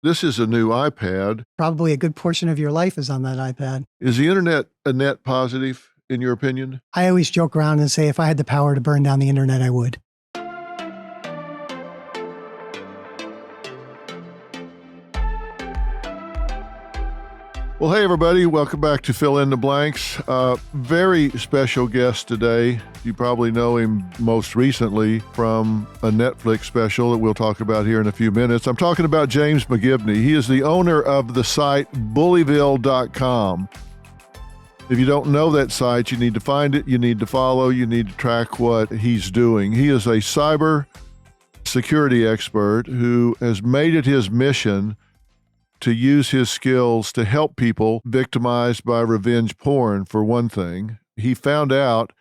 This is a new iPad. Probably a good portion of your life is on that iPad. Is the internet a net positive, in your opinion? I always joke around and say if I had the power to burn down the internet, I would. Well, hey, everybody. Welcome back to Fill in the Blanks. Very special guest today. You probably know him most recently from a Netflix special that we'll talk about here in a few minutes. I'm talking about James McGibney. He is the owner of the site bullyville.com. If you don't know that site, you need to find it, you need to follow, you need to track what he's doing. He is a cyber security expert who has made it his mission to use his skills to help people victimized by revenge porn, for one thing. He found out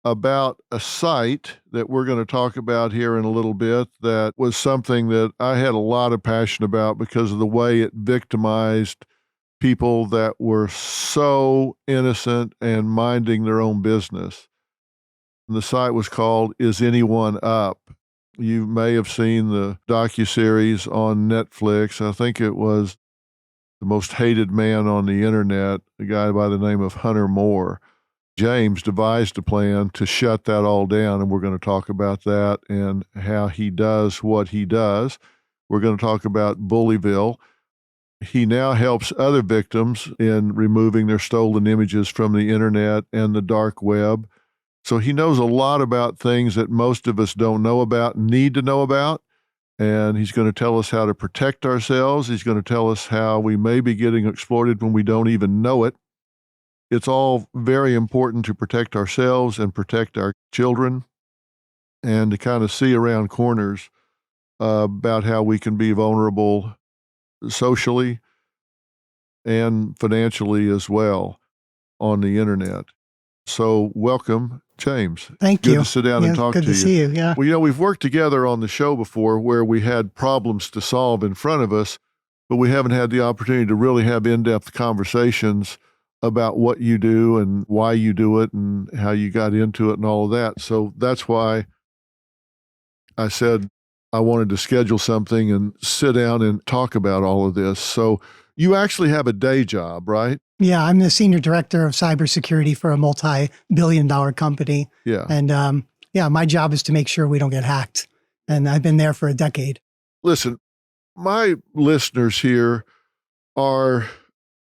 about a site that we're going to talk about here in a little bit that was something that I had a lot of passion about because of the way it victimized people that were so innocent and minding their own business. And the site was called Is Anyone Up? You may have seen the docuseries on Netflix. I think it was The Most Hated Man on the Internet, a guy by the name of Hunter Moore. James devised a plan to shut that all down, and we're going to talk about that and how he does what he does. We're going to talk about Bullyville. He now helps other victims in removing their stolen images from the internet and the dark web. So he knows a lot about things that most of us don't know about, need to know about. And he's going to tell us how to protect ourselves. He's going to tell us how we may be getting exploited when we don't even know it. It's all very important to protect ourselves and protect our children and to kind of see around corners about how we can be vulnerable socially and financially as well on the internet. So welcome, James. Thank you. Good to sit down and talk to you. Good to see you, yeah. Well, we've worked together on the show before where we had problems to solve in front of us, but we haven't had the opportunity to really have in-depth conversations about what you do and why you do it and how you got into it and all of that. So that's why I said I wanted to schedule something and sit down and talk about all of this. So you actually have a day job, right? Yeah, I'm the senior director of cybersecurity for a multi-billion-dollar company. Yeah. And my job is to make sure we don't get hacked. And I've been there for a decade. Listen, my listeners here are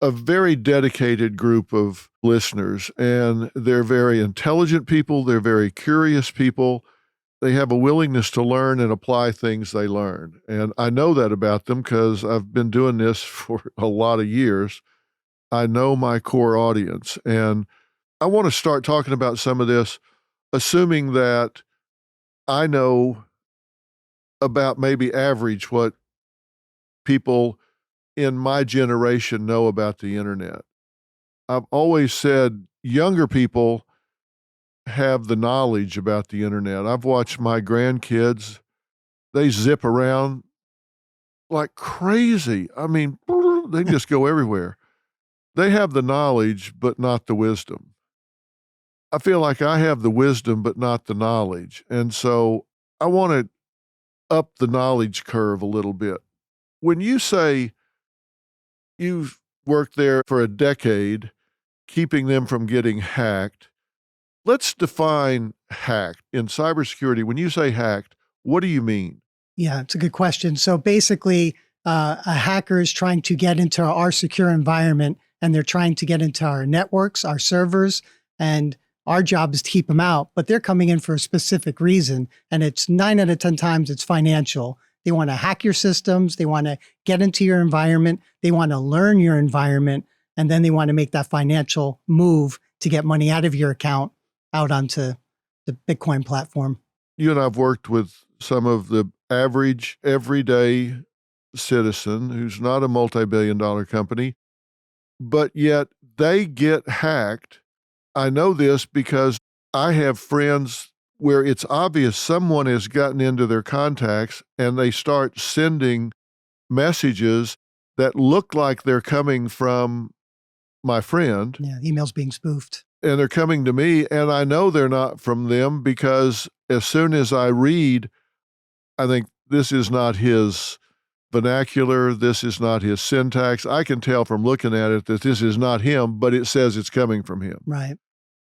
a very dedicated group of listeners, and they're very intelligent people. They're very curious people. They have a willingness to learn and apply things they learn. And I know that about them because I've been doing this for a lot of years. I know my core audience. And I want to start talking about some of this, assuming that I know about maybe average what people in my generation know about the internet. I've always said younger people have the knowledge about the internet. I've watched my grandkids, they zip around like crazy. I mean, they just go everywhere. They have the knowledge, but not the wisdom. I feel like I have the wisdom, but not the knowledge. And so I want to up the knowledge curve a little bit. When you say you've worked there for a decade, keeping them from getting hacked, let's define hacked. In cybersecurity, when you say hacked, what do you mean? Yeah, it's a good question. So basically, a hacker is trying to get into our secure environment, and they're trying to get into our networks, our servers, and our job is to keep them out, but they're coming in for a specific reason. And it's 9 out of 10 times it's financial. They want to hack your systems. They want to get into your environment. They want to learn your environment. And then they want to make that financial move to get money out of your account out onto the Bitcoin platform. You and I've worked with some of the average, everyday citizen who's not a multi-billion-dollar company, but yet they get hacked. I know this because I have friends where it's obvious someone has gotten into their contacts and they start sending messages that look like they're coming from my friend. Yeah, emails being spoofed. And they're coming to me, and I know they're not from them because as soon as I read, I think this is not his vernacular. This is not his syntax. I can tell from looking at it that this is not him, but it says it's coming from him. Right.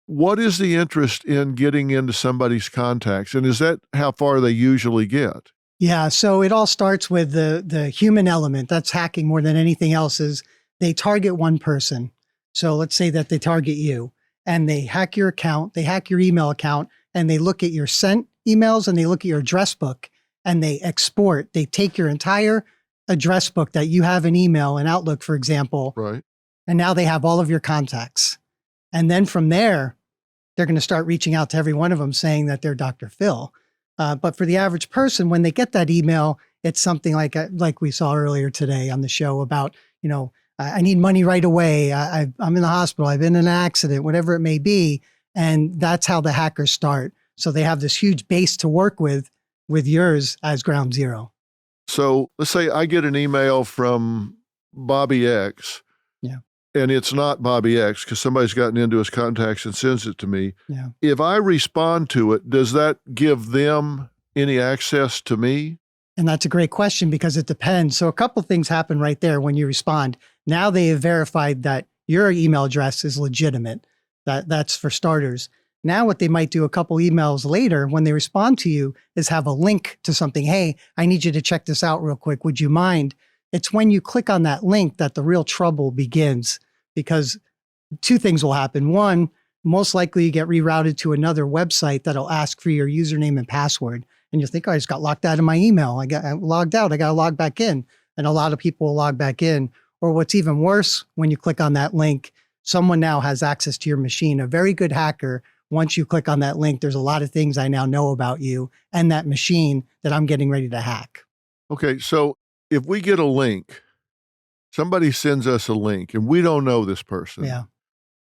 What is the interest in getting into somebody's contacts? And is that how far they usually get? Yeah. So it all starts with the human element. That's hacking more than anything else. Is they target one person. So let's say that they target you and they hack your account, they hack your email account, and they look at your sent emails and they look at your address book and they export. They take your entire address book that you have in email and Outlook, for example. Right. And now they have all of your contacts. And then from there, they're going to start reaching out to every one of them saying that they're Dr. Phil. But for the average person, when they get that email, it's something like we saw earlier today on the show about, I need money right away. I'm in the hospital. I've been in an accident, whatever it may be. And that's how the hackers start. So they have this huge base to work with yours as ground zero. So let's say I get an email from Bobby X. Yeah. And it's not Bobby X because somebody's gotten into his contacts and sends it to me. Yeah. If I respond to it, does that give them any access to me? And that's a great question because it depends. So a couple of things happen right there when you respond. Now they have verified that your email address is legitimate. That's for starters. Now what they might do a couple emails later when they respond to you is have a link to something. Hey, I need you to check this out real quick. Would you mind? It's when you click on that link that the real trouble begins, because two things will happen. One, most likely you get rerouted to another website that'll ask for your username and password. And you'll think, oh, I just got locked out of my email. I logged out. I got to log back in. And a lot of people will log back in. Or what's even worse, when you click on that link, someone now has access to your machine. A very good hacker, once you click on that link, there's a lot of things I now know about you and that machine that I'm getting ready to hack. Okay, so if we get a link, somebody sends us a link and we don't know this person. Yeah.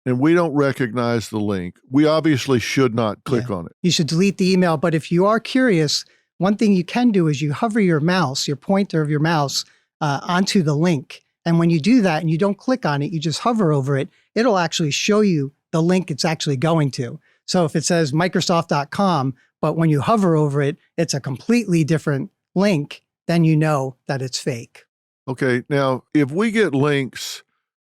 And we don't recognize the link, we obviously should not click on it. You should delete the email. But if you are curious, one thing you can do is you hover your mouse, your pointer of your mouse onto the link. And when you do that and you don't click on it, you just hover over it, it'll actually show you the link it's actually going to. So if it says Microsoft.com, but when you hover over it, it's a completely different link, then you know that it's fake. Okay, now if we get links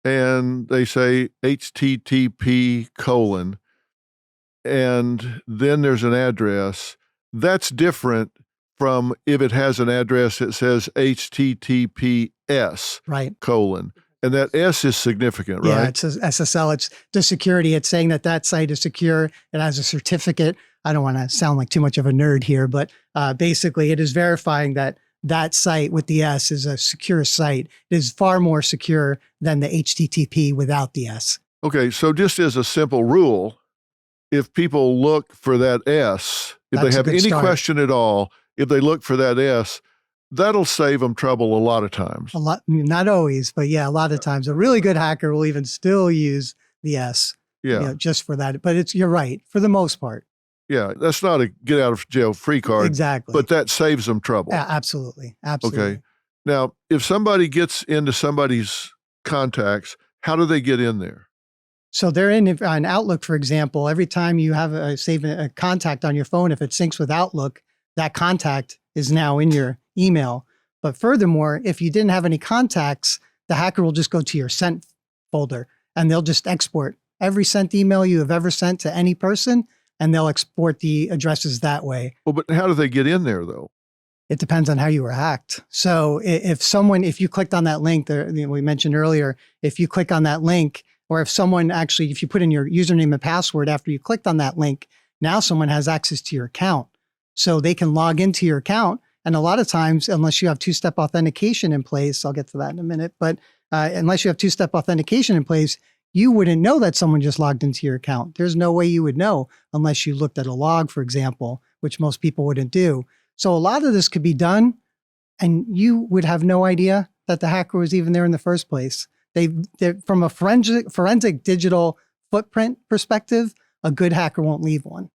and they say HTTP : and then there's an address, that's different from if it has an address that says HTTPS : Right. and that S is significant, right? Yeah, it's SSL. It's the security. It's saying that site is secure. It has a certificate. I don't want to sound like too much of a nerd here, but basically it is verifying that site with the S is a secure site. It is far more secure than the HTTP without the S. Okay, so just as a simple rule, if people look for that S, if That's they a have good any start. question at all, if they look for that S, that'll save them trouble a lot of times. A lot, not always, but yeah, a lot of times. A really good hacker will even still use the S, Yeah. just for that. But you're right, for the most part. Yeah, that's not a get out of jail free card, Exactly. but that saves them trouble. Absolutely. Absolutely. Okay. Now, if somebody gets into somebody's contacts, how do they get in there? So they're in on Outlook, for example. Every time you have save a contact on your phone, if it syncs with Outlook, that contact is now in your email. But furthermore, if you didn't have any contacts, the hacker will just go to your sent folder and they'll just export every sent email you have ever sent to any person, and they'll export the addresses that way. Well, but how do they get in there though? It depends on how you were hacked. So if you clicked on that link that we mentioned earlier, if you click on that link, or if you put in your username and password after you clicked on that link, now someone has access to your account. So they can log into your account. And a lot of times, unless you have two-step authentication in place, I'll get to that in a minute, but unless you have two-step authentication in place, you wouldn't know that someone just logged into your account. There's no way you would know unless you looked at a log, for example, which most people wouldn't do. So a lot of this could be done, and you would have no idea that the hacker was even there in the first place. They're from a forensic digital footprint perspective, a good hacker won't leave one.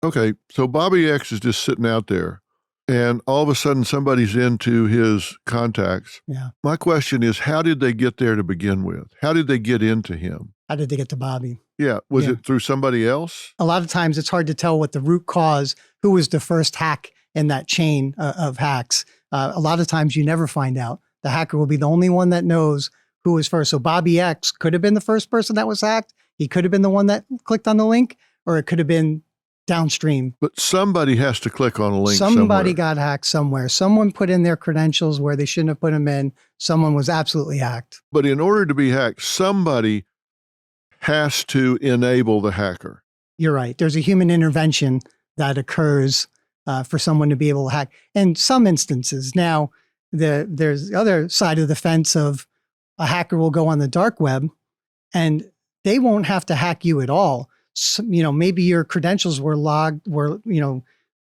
Okay, so Bobby X is just sitting out there, and all of a sudden somebody's into his contacts. Yeah. My question is, how did they get there to begin with? How did they get into him? How did they get to Bobby? Yeah, was Yeah. it through somebody else? A lot of times it's hard to tell what the root cause, who was the first hack in that chain of hacks. a lot of times you never find out. The hacker will be the only one that knows who was first. So Bobby X could have been the first person that was hacked. He could have been the one that clicked on the link, or it could have been downstream. But somebody has to click on a link Somebody somewhere. got hacked somewhere. Someone put in their credentials where they shouldn't have put them in. Someone was absolutely hacked. But in order to be hacked, somebody has to enable the hacker. You're right. There's a human intervention that occurs for someone to be able to hack. In some instances, now there's the other side of the fence of a hacker will go on the dark web and they won't have to hack you at all. So, maybe your credentials were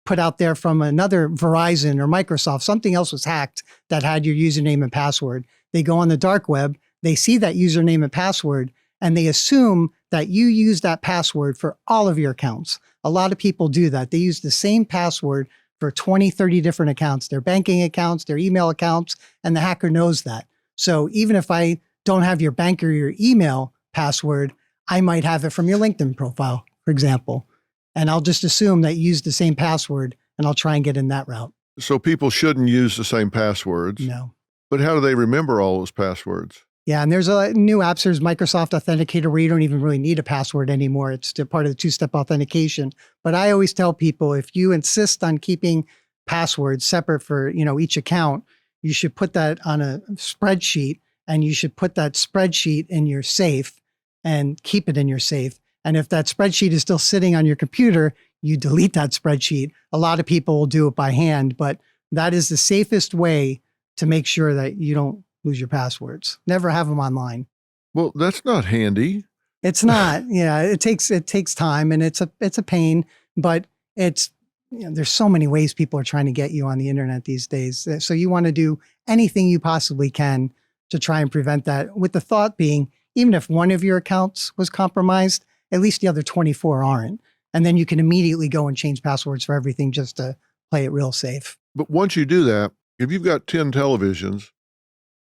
put out there from another Verizon or Microsoft. Something else was hacked that had your username and password. They go on the dark web, they see that username and password, and they assume that you use that password for all of your accounts. A lot of people do that. They use the same password for 20, 30 different accounts, their banking accounts, their email accounts, and the hacker knows that. So even if I don't have your bank or your email password, I might have it from your LinkedIn profile, for example. And I'll just assume that you use the same password and I'll try and get in that route. So people shouldn't use the same passwords. No. But how do they remember all those passwords? Yeah, and there's a new apps. There's Microsoft Authenticator where you don't even really need a password anymore. It's part of the two-step authentication. But I always tell people, if you insist on keeping passwords separate for each account, you should put that on a spreadsheet, and you should put that spreadsheet in your safe and keep it in your safe. And if that spreadsheet is still sitting on your computer, you delete that spreadsheet. A lot of people will do it by hand, but that is the safest way to make sure that you don't lose your passwords. Never have them online. Well, that's not handy. It's not. Yeah, it takes time, and it's a pain, but it's there's so many ways people are trying to get you on the internet these days. So you want to do anything you possibly can to try and prevent that, with the thought being, even if one of your accounts was compromised, at least the other 24 aren't. And then you can immediately go and change passwords for everything just to play it real safe. But once you do that, if you've got 10 televisions,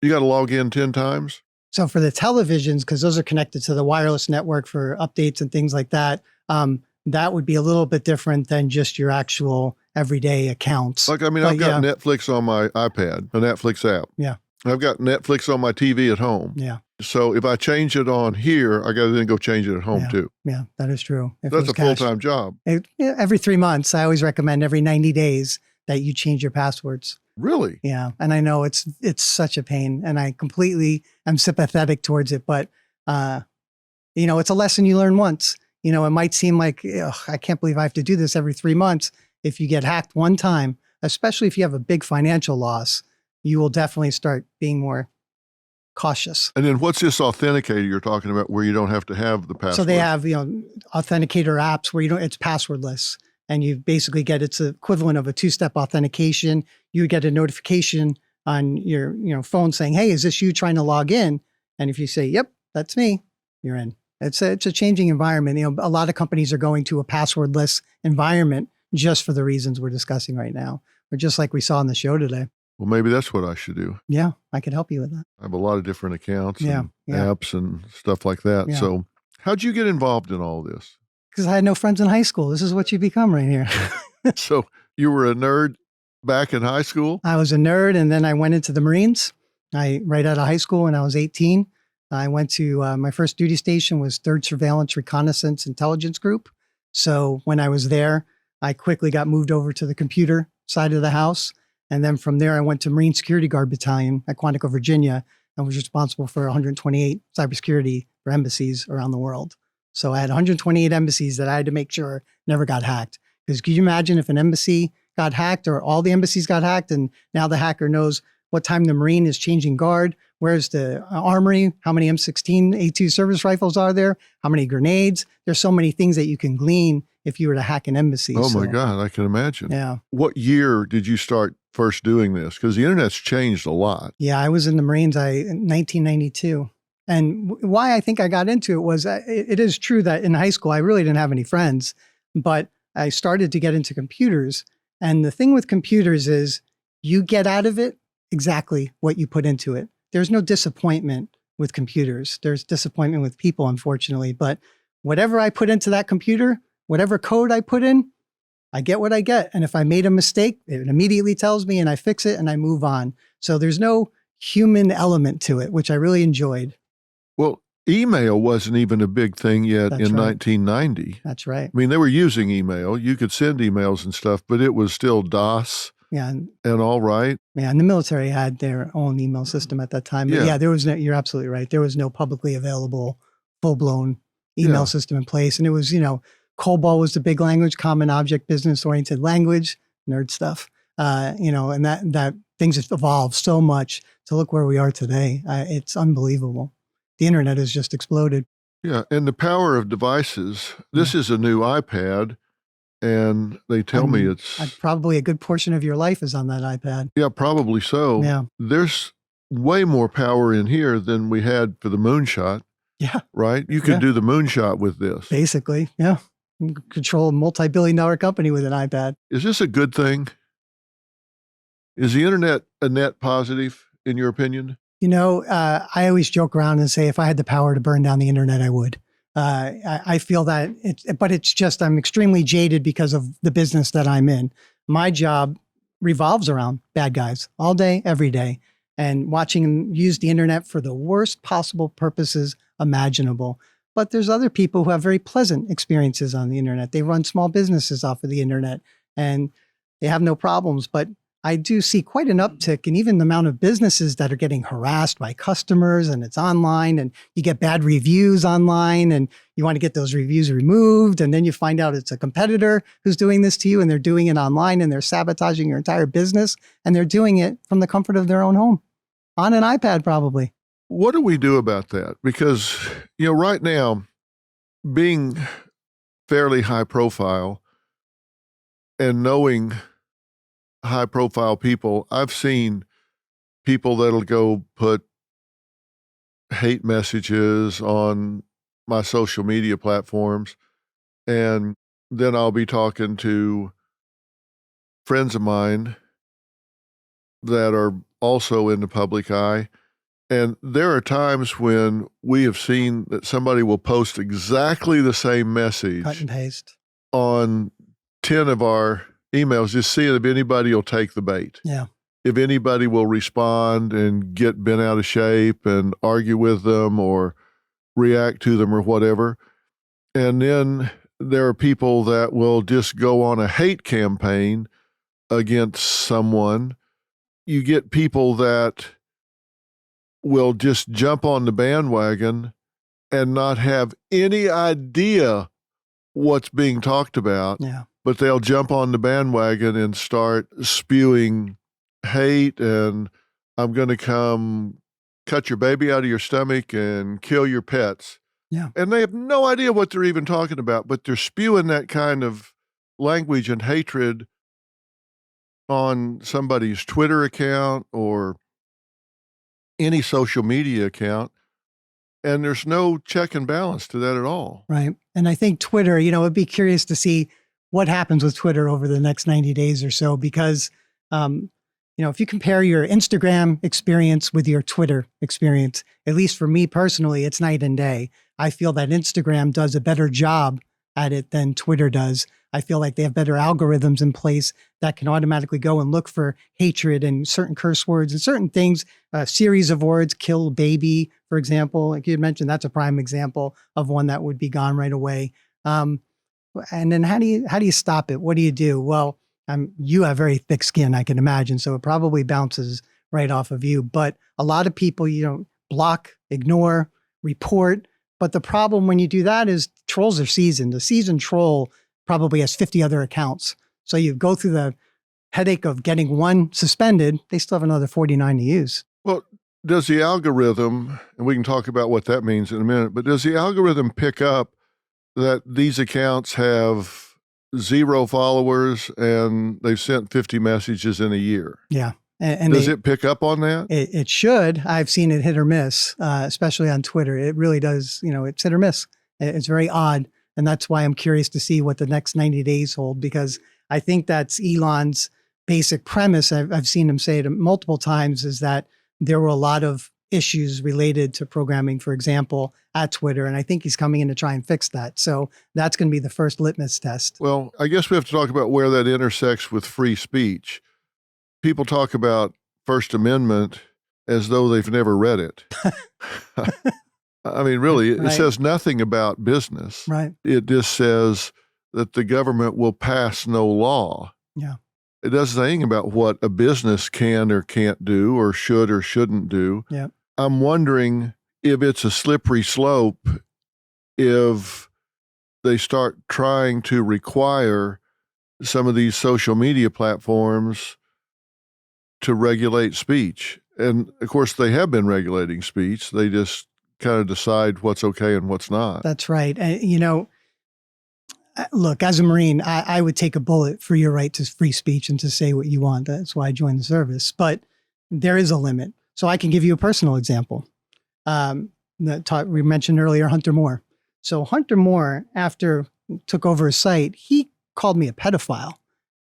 you got to log in 10 times? So for the televisions, because those are connected to the wireless network for updates and things like that, that would be a little bit different than just your actual everyday accounts. I've got Netflix on my iPad, a Netflix app. Yeah. I've got Netflix on my TV at home. Yeah. So if I change it on here, I got to then go change it at home too. Yeah, that is true. That's a full-time job. Every 3 months, I always recommend every 90 days that you change your passwords. Really? Yeah. And I know it's such a pain, and I completely am sympathetic towards it, but it's a lesson you learn once. It might seem like, I can't believe I have to do this every 3 months. If you get hacked one time, especially if you have a big financial loss, you will definitely start being more cautious. And then what's this authenticator you're talking about where you don't have to have the password? So they have, authenticator apps where it's passwordless, and you basically get, it's the equivalent of a two-step authentication. You get a notification on your, phone saying, "Hey, is this you trying to log in?" And if you say, "Yep, that's me," you're in. It's a changing environment. A lot of companies are going to a passwordless environment just for the reasons we're discussing right now, or just like we saw on the show today. Well, maybe that's what I should do. Yeah, I could help you with that. I have a lot of different accounts and Yeah. apps and stuff like that. Yeah. So how'd you get involved in all this? Because I had no friends in high school. This is what you become right here. So you were a nerd back in high school? I was a nerd, and then I went into the Marines. Right out of high school when I was 18. I went to my first duty station was 3rd Surveillance Reconnaissance Intelligence Group. So when I was there, I quickly got moved over to the computer side of the house. And then from there, I went to Marine Security Guard Battalion at Quantico, Virginia, and was responsible for 128 cybersecurity for embassies around the world. So I had 128 embassies that I had to make sure never got hacked. Because could you imagine if an embassy got hacked, or all the embassies got hacked, and now the hacker knows what time the Marine is changing guard, where's the armory, how many M16 A2 service rifles are there, how many grenades. There's so many things that you can glean if you were to hack an embassy. Oh my God, I can imagine. Yeah. What year did you start first doing this? Because the internet's changed a lot. Yeah, I was in the Marines in 1992. And why I think I got into it was, it is true that in high school, I really didn't have any friends, but I started to get into computers. And the thing with computers is you get out of it exactly what you put into it. There's no disappointment with computers. There's disappointment with people, unfortunately. But whatever I put into that computer, whatever code I put in, I get what I get. And if I made a mistake, it immediately tells me and I fix it and I move on. So there's no human element to it, which I really enjoyed. Well, email wasn't even a big thing yet That's in right. 1990. That's right. I mean, they were using email. You could send emails and stuff, but it was still DOS Yeah. and all right. Yeah. And the military had their own email system at that time. But Yeah. there was no, you're absolutely right. There was no publicly available, full blown email Yeah. system in place. And it was, COBOL was the big language, common object business oriented language, nerd stuff. And that things have evolved so much to look where we are today. It's unbelievable. The internet has just exploded. Yeah. And the power of devices. This is a new iPad, and they tell me it's probably a good portion of your life is on that iPad. Yeah, probably so. Yeah. There's way more power in here than we had for the moonshot. Yeah. Right? You could do the moonshot with this. Basically. Yeah. You can control a multi-billion-dollar company with an iPad. Is this a good thing? Is the internet a net positive, in your opinion? I always joke around and say if I had the power to burn down the internet, I would. I feel that but it's just, I'm extremely jaded because of the business that I'm in. My job revolves around bad guys all day, every day, and watching them use the internet for the worst possible purposes imaginable. But there's other people who have very pleasant experiences on the internet. They run small businesses off of the internet and they have no problems. But I do see quite an uptick in even the amount of businesses that are getting harassed by customers, and it's online, and you get bad reviews online and you want to get those reviews removed. And then you find out it's a competitor who's doing this to you, and they're doing it online and they're sabotaging your entire business, and they're doing it from the comfort of their own home on an iPad, probably. What do we do about that? Because, right now, being fairly high profile and knowing high profile people, I've seen people that'll go put hate messages on my social media platforms, and then I'll be talking to friends of mine that are also in the public eye. And there are times when we have seen that somebody will post exactly the same message, Cut and paste, on 10 of our emails, just seeing if anybody will take the bait. Yeah. If anybody will respond and get bent out of shape and argue with them or react to them or whatever. And then there are people that will just go on a hate campaign against someone. You get people that will just jump on the bandwagon and not have any idea what's being talked about. Yeah. But they'll jump on the bandwagon and start spewing hate, and I'm going to come cut your baby out of your stomach and kill your pets. Yeah. And they have no idea what they're even talking about, but they're spewing that kind of language and hatred on somebody's Twitter account or any social media account. And there's no check and balance to that at all. Right. And I think Twitter, I'd be curious to see what happens with Twitter over the next 90 days or so, because, if you compare your Instagram experience with your Twitter experience, at least for me personally, it's night and day. I feel that Instagram does a better job at it than Twitter does. I feel like they have better algorithms in place that can automatically go and look for hatred and certain curse words and certain things, a series of words, kill baby, for example. Like you had mentioned, that's a prime example of one that would be gone right away. And then how do you stop it? What do you do? Well, you have very thick skin, I can imagine. So it probably bounces right off of you. But a lot of people, block, ignore, report. But the problem when you do that is trolls are seasoned. A seasoned troll probably has 50 other accounts. So you go through the headache of getting one suspended. They still have another 49 to use. Well, does the algorithm, and we can talk about what that means in a minute, but does the algorithm pick up that these accounts have 0 followers and they've sent 50 messages in a year? Yeah. And does it pick up on that? It should. I've seen it hit or miss, especially on Twitter. It really does. It's hit or miss. It's very odd. And that's why I'm curious to see what the next 90 days hold, because I think that's Elon's basic premise. I've seen him say it multiple times, is that there were a lot of issues related to programming, for example, at Twitter. And I think he's coming in to try and fix that. So that's going to be the first litmus test. Well, I guess we have to talk about where that intersects with free speech. People talk about First Amendment as though they've never read it. I mean, really, it says nothing about business. Right. It just says that the government will pass no law. Yeah. It doesn't say anything about what a business can or can't do or shouldn't do. Yeah. I'm wondering if it's a slippery slope if they start trying to require some of these social media platforms to regulate speech. And of course, they have been regulating speech. They just kind of decide what's okay and what's not. That's right. And, look, as a Marine, I would take a bullet for your right to free speech and to say what you want. That's why I joined the service. But there is a limit. So I can give you a personal example. We mentioned earlier Hunter Moore. So Hunter Moore, after took over his site, he called me a pedophile.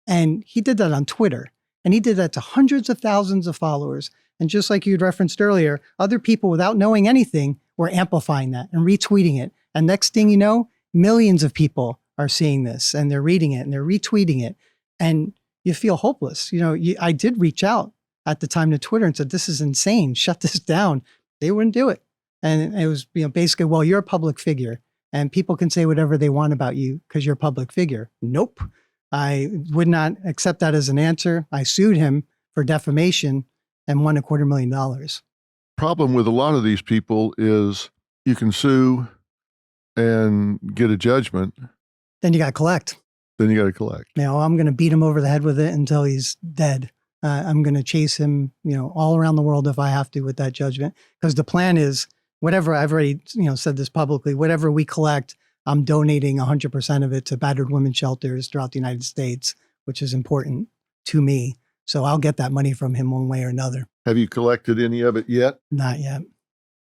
And he did that on Twitter. And he did that to hundreds of thousands of followers. And just like you'd referenced earlier, other people without knowing anything were amplifying that and retweeting it. And next thing you know, millions of people are seeing this and they're reading it and they're retweeting it. And you feel hopeless. I did reach out at the time to Twitter and said, this is insane. Shut this down. They wouldn't do it. And it was basically, well, you're a public figure and people can say whatever they want about you because you're a public figure. Nope. I would not accept that as an answer. I sued him for defamation and won $250,000. Problem with a lot of these people is you can sue and get a judgment. Then you got to collect. I'm going to beat him over the head with it until he's dead. I'm going to chase him, all around the world if I have to with that judgment. Because the plan is whatever, I've already, said this publicly, whatever we collect, I'm donating 100% of it to battered women's shelters throughout the United States, which is important to me. So I'll get that money from him one way or another. Have you collected any of it yet? Not yet.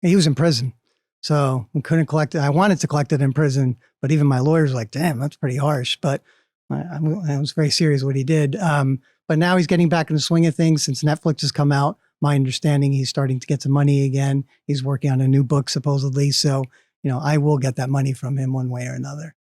He was in prison. So we couldn't collect it. I wanted to collect it in prison, but even my lawyer's like, damn, that's pretty harsh. But I was very serious what he did. But now he's getting back in the swing of things since Netflix has come out. My understanding, he's starting to get some money again. He's working on a new book, supposedly. So, I will get that money from him one way or another.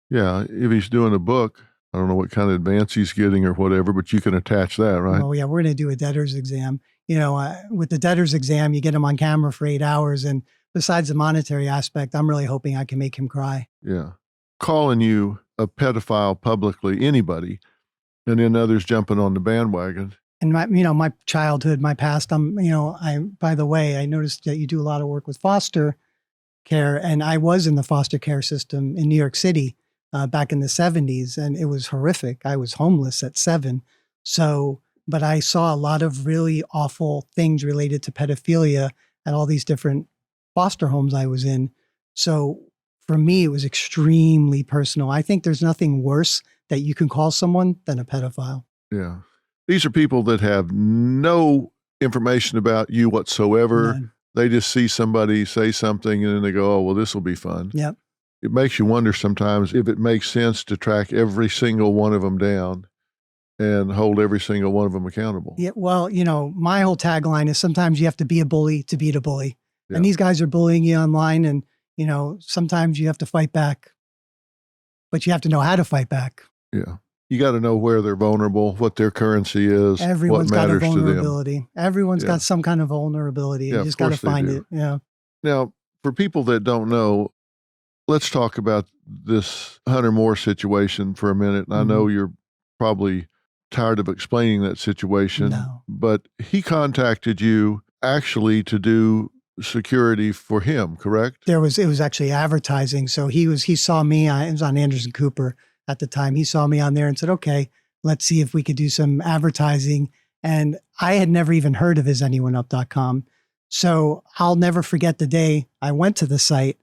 Yeah. If he's doing a book, I don't know what kind of advance he's getting or whatever, but you can attach that, right? Oh, yeah. We're going to do a debtor's exam. With the debtor's exam, you get him on camera for 8 hours. And besides the monetary aspect, I'm really hoping I can make him cry. Yeah. Calling you a pedophile publicly, anybody, and then others jumping on the bandwagon. And my childhood, my past, by the way, I noticed that you do a lot of work with foster care. And I was in the foster care system in New York City back in the 70s. And it was horrific. I was homeless at 7. So, but I saw a lot of really awful things related to pedophilia at all these different foster homes I was in. So for me, it was extremely personal. I think there's nothing worse that you can call someone than a pedophile. Yeah. These are people that have no information about you whatsoever. None. They just see somebody say something and then they go, oh, well, this will be fun. Yep. It makes you wonder sometimes if it makes sense to track every single one of them down and hold every single one of them accountable. Yeah. Well, my whole tagline is sometimes you have to be a bully to beat a bully. Yeah. And these guys are bullying you online and, sometimes you have to fight back, but you have to know how to fight back. Yeah. You got to know where they're vulnerable, what their currency is, Everyone's what matters got a to them. vulnerability. Everyone's got some kind of vulnerability. You just got to find it. Yeah. Now, for people that don't know, let's talk about this Hunter Moore situation for a minute. And I know you're probably tired of explaining that situation, but he contacted you actually to do security for him, correct? It was actually advertising. So he saw me, it was on Anderson Cooper at the time. He saw me on there and said, okay, let's see if we could do some advertising. And I had never even heard of his anyoneUp.com. So I'll never forget the day I went to the site.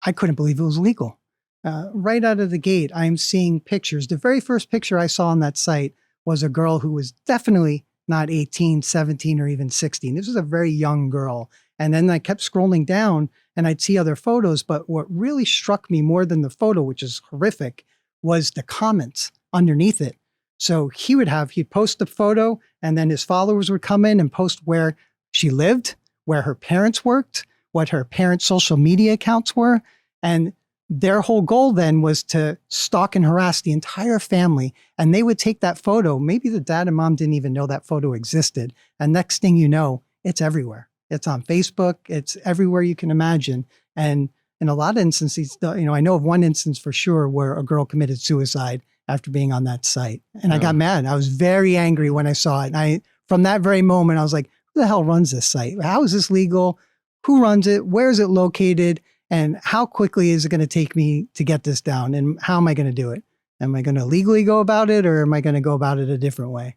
I couldn't believe it was legal. Right out of the gate, I'm seeing pictures. The very first picture I saw on that site was a girl who was definitely not 18, 17, or even 16. This was a very young girl. And then I kept scrolling down and I'd see other photos. But what really struck me more than the photo, which is horrific, was the comments underneath it. So he'd post the photo and then his followers would come in and post where she lived, where her parents worked, what her parents' social media accounts were. And their whole goal then was to stalk and harass the entire family. And they would take that photo. Maybe the dad and mom didn't even know that photo existed. And next thing you know, it's everywhere. It's on Facebook. It's everywhere you can imagine. And in a lot of instances, I know of one instance for sure where a girl committed suicide after being on that site. And I got mad. I was very angry when I saw it. And from that very moment, I was like, who the hell runs this site? How is this legal? Who runs it? Where is it located? And how quickly is it going to take me to get this down? And how am I going to do it? Am I going to legally go about it, or am I going to go about it a different way?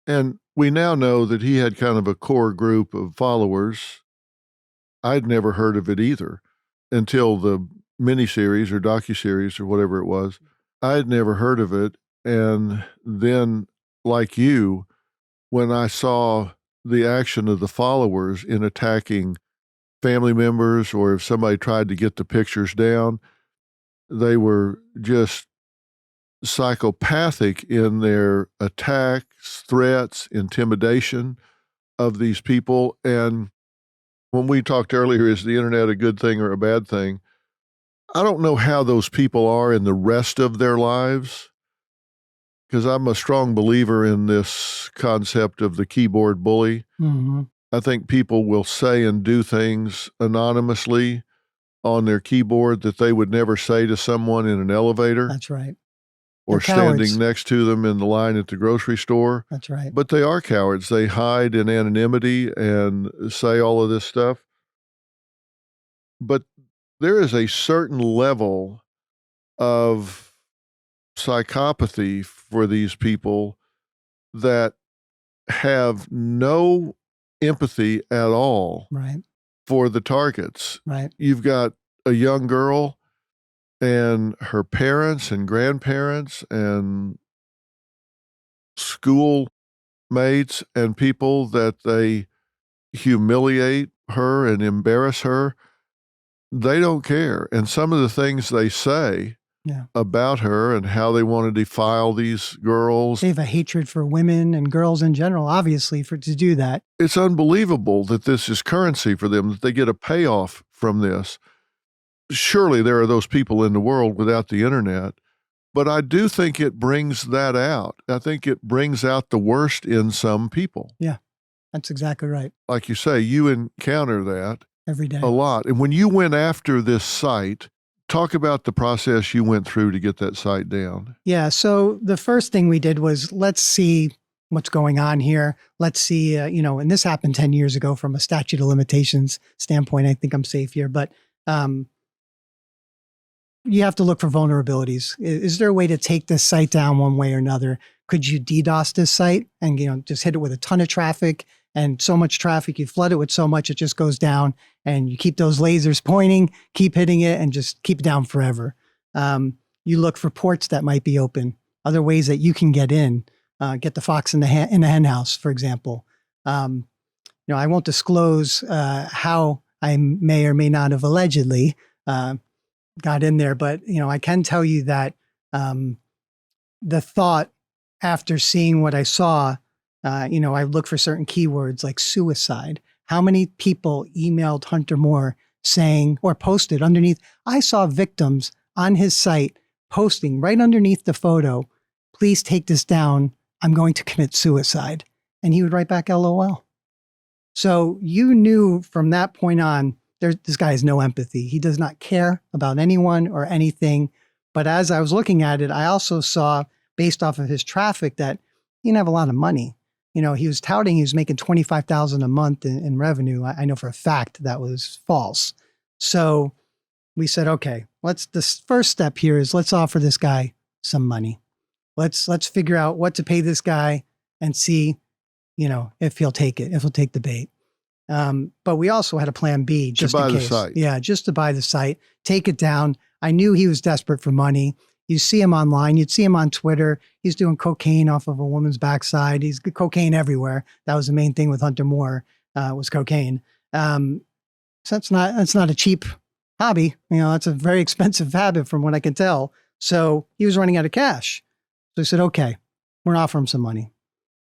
And we now know that he had kind of a core group of followers. I'd never heard of it either until the miniseries or docuseries or whatever it was. I had never heard of it. And then, like you, when I saw the action of the followers in attacking family members, or if somebody tried to get the pictures down, they were just psychopathic in their attacks, threats, intimidation of these people. And when we talked earlier, is the internet a good thing or a bad thing? I don't know how those people are in the rest of their lives, because I'm a strong believer in this concept of the keyboard bully. Mm-hmm. I think people will say and do things anonymously on their keyboard that they would never say to someone in an elevator. That's right. Or They're cowards. standing next to them in the line at the grocery store. That's right. But they are cowards. They hide in anonymity and say all of this stuff. But there is a certain level of psychopathy for these people that have no empathy at all Right. for the targets. Right. You've got a young girl and her parents and grandparents and schoolmates and people that they humiliate her and embarrass her. They don't care. And some of the things they say about her and how they want to defile these girls. They have a hatred for women and girls in general, obviously, to do that. It's unbelievable that this is currency for them, that they get a payoff from this. Surely there are those people in the world without the internet, but I do think it brings that out. I think it brings out the worst in some people. Yeah, that's exactly right. Like you say, you encounter that every day a lot. And when you went after this site, talk about the process you went through to get that site down. Yeah. So the first thing we did was, let's see what's going on here. Let's see, and this happened 10 years ago from a statute of limitations standpoint. I think I'm safe here, but you have to look for vulnerabilities. Is there a way to take this site down one way or another? Could you DDoS this site and, just hit it with a ton of traffic and so much traffic, you flood it with so much, it just goes down, and you keep those lasers pointing, keep hitting it, and just keep it down forever. You look for ports that might be open, other ways that you can get in, get the fox in the hen house, for example. I won't disclose how I may or may not have allegedly got in there, but I can tell you that the thought after seeing what I saw, I look for certain keywords like suicide. How many people emailed Hunter Moore saying, or posted underneath? I saw victims on his site posting right underneath the photo, "Please take this down. I'm going to commit suicide." And he would write back, LOL. So you knew from that point on, this guy has no empathy. He does not care about anyone or anything. But as I was looking at it, I also saw, based off of his traffic, that he didn't have a lot of money. He was touting he was making $25,000 a month in revenue. I know for a fact that was false. So we said, okay, the first step here is let's offer this guy some money. Let's figure out what to pay this guy and see, if he'll take it, if he'll take the bait. But we also had a plan B just in case. The site. Yeah, just to buy the site, take it down. I knew he was desperate for money. You see him online. You'd see him on Twitter. He's doing cocaine off of a woman's backside. He's cocaine everywhere. That was the main thing with Hunter Moore, was cocaine. So that's not a cheap hobby. That's a very expensive habit from what I can tell. So he was running out of cash. So I said, okay, we're going to offer him some money.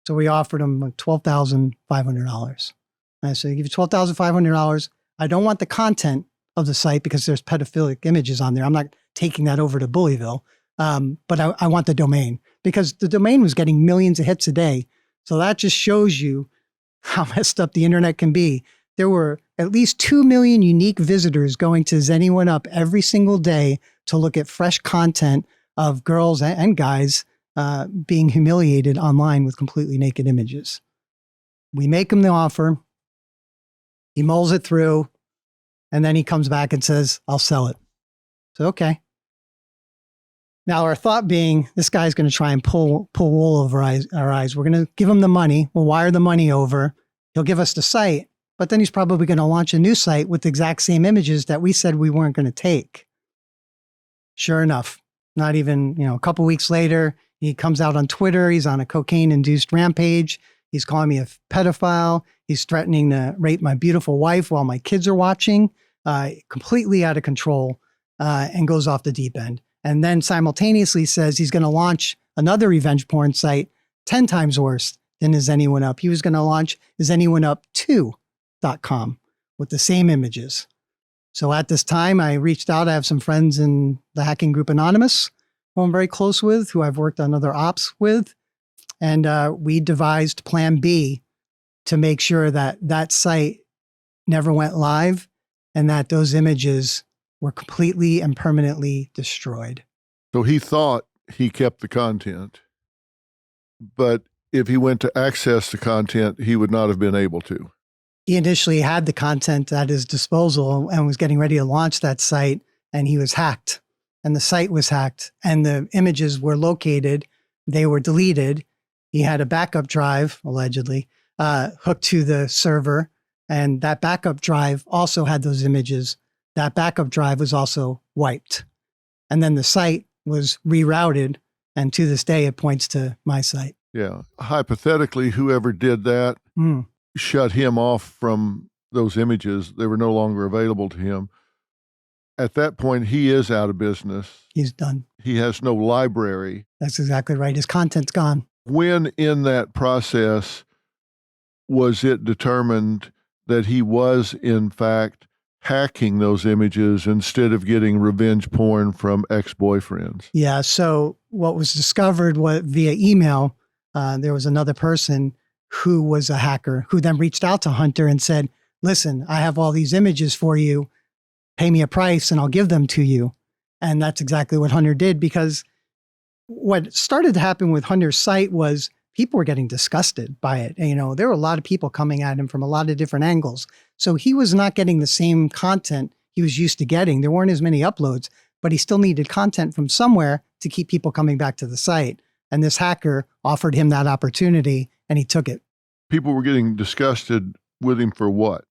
So we offered him like $12,500. And I said, I give you $12,500. I don't want the content of the site because there's pedophilic images on there. I'm not taking that over to Bullyville. But I want the domain because the domain was getting millions of hits a day. So that just shows you how messed up the internet can be. There were at least 2 million unique visitors going to ZennyOneUp every single day to look at fresh content of girls and guys being humiliated online with completely naked images. We make him the offer. He mulls it through, and then he comes back and says, I'll sell it. So, okay. Now, our thought being, this guy's going to try and pull wool over our eyes. We're going to give him the money. We'll wire the money over. He'll give us the site, but then he's probably going to launch a new site with the exact same images that we said we weren't going to take. Sure enough, not even, a couple weeks later, he comes out on Twitter. He's on a cocaine-induced rampage. He's calling me a pedophile. He's threatening to rape my beautiful wife while my kids are watching, completely out of control, and goes off the deep end. And then simultaneously says he's going to launch another revenge porn site 10 times worse than his ZennyOneUp. He was going to launch his ZennyOneUp2.com with the same images. So at this time, I reached out. I have some friends in the hacking group Anonymous, who I'm very close with, who I've worked on other ops with. And we devised Plan B to make sure that that site never went live and that those images were completely and permanently destroyed. So he thought he kept the content, but if he went to access the content, he would not have been able to. He initially had the content at his disposal and was getting ready to launch that site, and he was hacked. And the site was hacked, and the images were located. They were deleted. He had a backup drive, allegedly, hooked to the server, and that backup drive also had those images. That backup drive was also wiped. And then the site was rerouted, and to this day, it points to my site. Yeah. Hypothetically, whoever did that shut him off from those images. They were no longer available to him. At that point, he is out of business. He's done. He has no library. That's exactly right. His content's gone. When in that process was it determined that he was, in fact, hacking those images instead of getting revenge porn from ex-boyfriends? Yeah. So what was discovered via email, there was another person who was a hacker who then reached out to Hunter and said, listen, I have all these images for you. Pay me a price and I'll give them to you. And that's exactly what Hunter did, because what started to happen with Hunter's site was people were getting disgusted by it. And, there were a lot of people coming at him from a lot of different angles. So he was not getting the same content he was used to getting. There weren't as many uploads, but he still needed content from somewhere to keep people coming back to the site. And this hacker offered him that opportunity, and he took it. People were getting disgusted with him for what?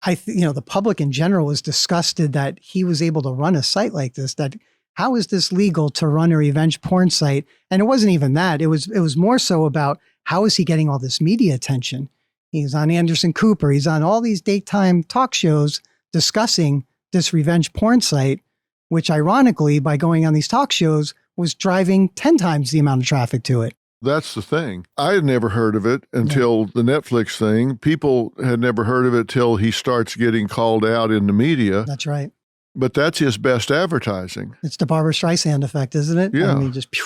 The public in general was disgusted that he was able to run a site like this. That how is this legal to run a revenge porn site? And it wasn't even that. It was more so about how is he getting all this media attention? He's on Anderson Cooper. He's on all these daytime talk shows discussing this revenge porn site, which ironically, by going on these talk shows, was driving 10 times the amount of traffic to it. That's the thing. I had never heard of it until the Netflix thing. People had never heard of it till he starts getting called out in the media. That's right. But that's his best advertising. It's the Barbara Streisand effect, isn't it? Yeah. I mean, just pew.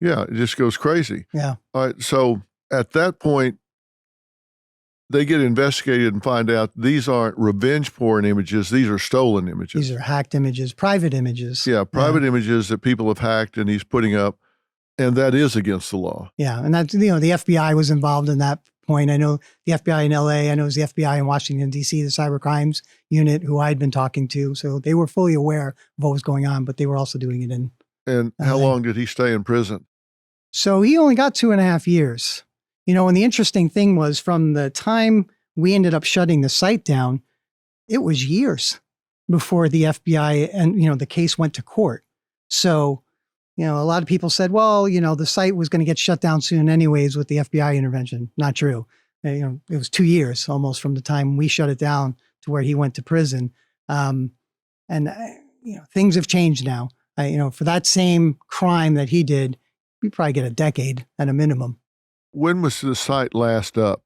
Yeah, it just goes crazy. Yeah. All right. So at that point, they get investigated and find out these aren't revenge porn images. These are stolen images. These are hacked images, private images. Yeah, private images that people have hacked and he's putting up. And that is against the law. Yeah. And that's, the FBI was involved in that point. I know the FBI in LA, I know it was the FBI in Washington, D.C., the cyber crimes unit who I'd been talking to. So they were fully aware of what was going on, but they were also doing it in. And how long did he stay in prison? So he only got 2.5 years. And the interesting thing was from the time we ended up shutting the site down, it was years before the FBI and, the case went to court. So, a lot of people said, well, the site was going to get shut down soon anyways with the FBI intervention. Not true. It was 2 years almost from the time we shut it down to where he went to prison. Things have changed now. For that same crime that he did, we probably get a decade at a minimum. When was the site last up?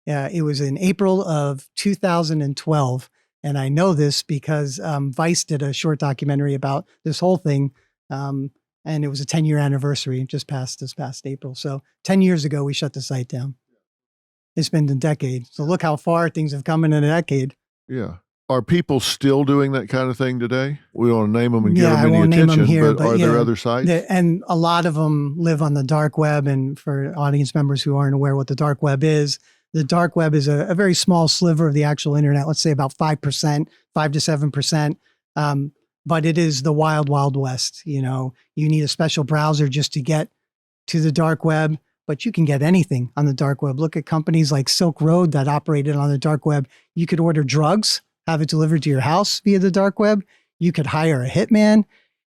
It was in April of 2012. And I know this because Vice did a short documentary about this whole thing. And it was a 10-year anniversary just this past April. So 10 years ago, we shut the site down. It's been a decade. So look how far things have come in a decade. Yeah. Are people still doing that kind of thing today? We don't want to name them and give them I any won't name them attention, here, but are there other sites? And a lot of them live on the dark web. And for audience members who aren't aware what the dark web is, the dark web is a very small sliver of the actual internet. Let's say about 5%, 5 to 7%. But it is the wild, wild west. You know, you need a special browser just to get to the dark web, but you can get anything on the dark web. Look at companies like Silk Road that operated on the dark web. You could order drugs, have it delivered to your house via the dark web. You could hire a hitman.